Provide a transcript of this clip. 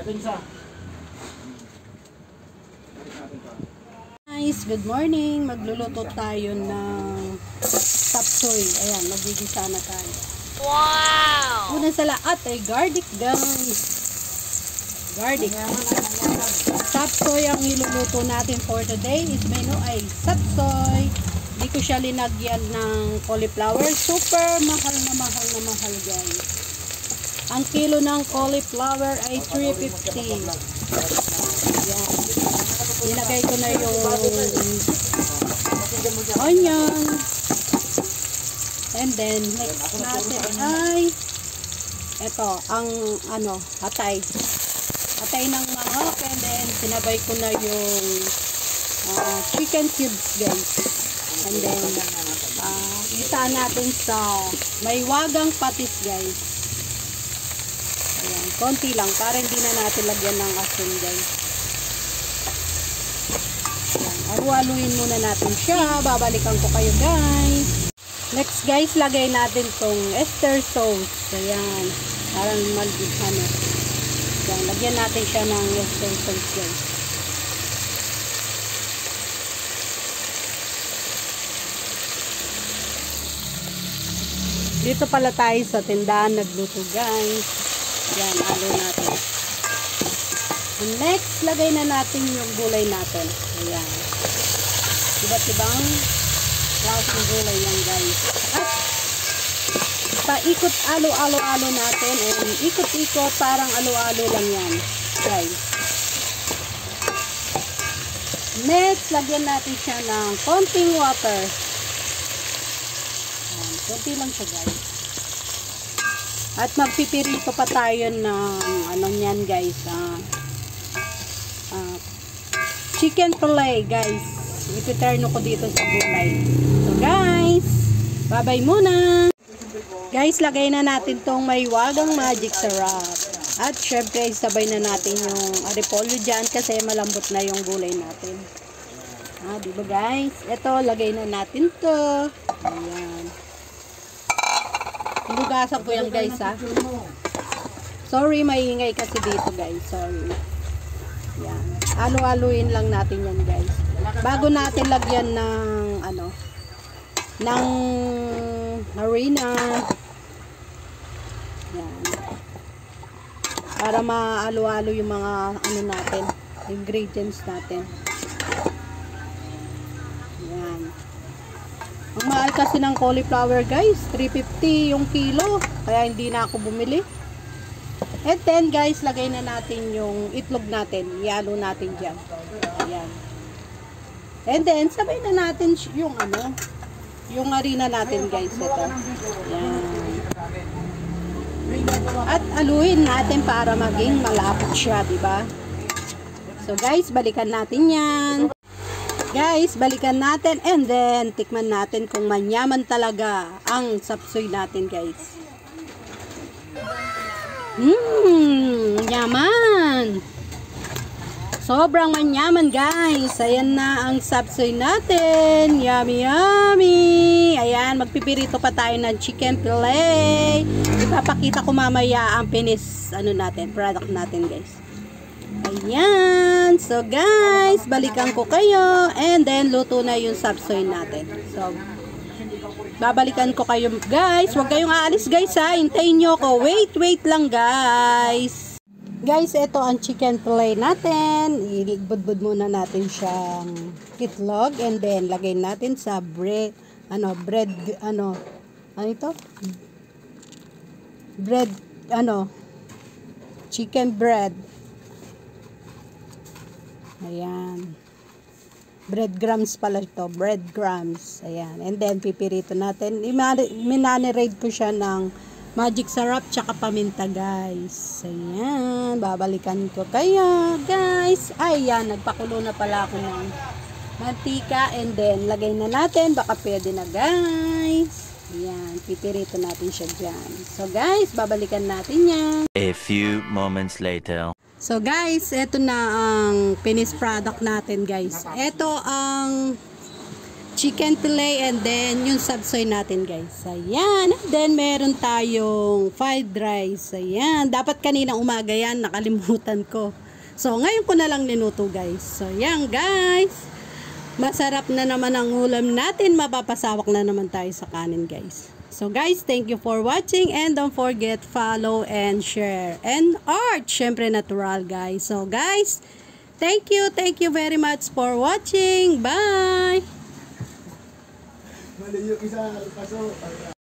Guys, good morning. Magluluto tayo ng sapsoy. Ayan, magigisa na tayo. Wow! Una sa lahat ay garlic, guys. Garlic. Sapsoy ang iluluto natin for today. Is menu ay sapsoy. Hindi ko siya linagyan ng cauliflower. Super mahal na mahal, guys. Ang kilo ng cauliflower ay 350. Ayan. Nilagay ko na yung onion. And then, next natin ay ito, ang atay. Atay ng manok. And then, sinabay ko na yung chicken cubes, guys. And then, isa natin sa may wagang patis, guys. Ayan, konti lang para hindi na natin lagyan ng asin, guys. Aru-aluin muna natin siya. Babalikan ko kayo, guys. Next, guys, lagay natin tong oyster sauce. Ayan. Parang malbihano. Ayan, lagyan natin siya ng oyster sauce, guys. Dito pala tayo sa tindahan nagluto, guys. Ayan, alo natin. And next, lagay na natin yung gulay natin. Ayan. Iba't ibang klaseng gulay yan, guys. At paikot alo-alo natin. And ikot-ikot, parang alo-alo lang yan, guys. Next, lagyan natin siya ng konting water. Ayan, konti lang siya, guys. At magpipirito pa tayo ng niyan, guys. Chicken fillet, guys. Ipiterno ko dito sa gulay. So, guys, bye-bye muna. Guys, lagay na natin tong may wagang magic sarap. At syempre, sabay na natin yung repolyo dyan kasi malambot na yung gulay natin. Diba, guys? Ito, lagay na natin to. Ayan. Hinugasan ko yan, guys, ha. Sorry, maingay kasi dito, guys. Sorry. Yan. Alo-aluin lang natin yan, guys. Bago natin lagyan ng ng harina. Yan. Para maalo-alo yung mga natin, ingredients natin. Yan. Ang mahal kasi ng cauliflower, guys, 350 yung kilo. Kaya hindi na ako bumili. And then, guys, lagay na natin yung itlog natin. Ihalo natin dyan. Ayan. And then, sabay na natin yung yung harina natin, guys. Ito. Ayan. At aluin natin para maging malapot siya, diba? So, guys, balikan natin yan. Guys, balikan natin. And then, tikman natin kung manyaman talaga ang sapsoy natin, guys. Yaman. Sobrang manyaman, guys. Ayan na ang sapsoy natin. Yummy, yummy. Ayan, magpipirito pa tayo ng chicken fillet. Ipapakita ko mamaya ang finished product natin, guys. Ayan. So, guys, balikan ko kayo. And then, luto na yung sapsoy natin. So, babalikan ko kayo, guys. Huwag kayong aalis, guys, ha. Hintayin nyo ako. Wait lang, guys. Guys, ito ang chicken fillet natin. Ibudbud muna natin siyang itlog. And then, lagay natin sa bread. Chicken bread. Ayan. Breadcrumbs pala ito. Breadcrumbs. Ayan. And then, pipirito natin. Minanerate ko siya ng magic syrup tsaka paminta, guys. Ayan. Babalikan ko kayo, guys. Ayan. Nagpakulo na pala ako ng mantika. And then, lagay na natin. Baka pwede na, guys. Ayan. Pipirito natin siya dyan. So, guys, babalikan natin yan. A few moments later. So guys, ito na ang finished product natin, guys. Ito ang chicken fillet, and then yung subsoy natin guys. Ayan. And then meron tayong fried rice. Ayan. Dapat kanina umaga yan. Nakalimutan ko. So ngayon ko na lang niluto guys. So yan guys. Masarap na naman ang ulam natin. Mapapasawak na naman tayo sa kanin guys. So guys, thank you for watching. And don't forget follow and share. And art. Syempre natural guys. So guys, thank you very much for watching. Bye! Mali yung isa, kaso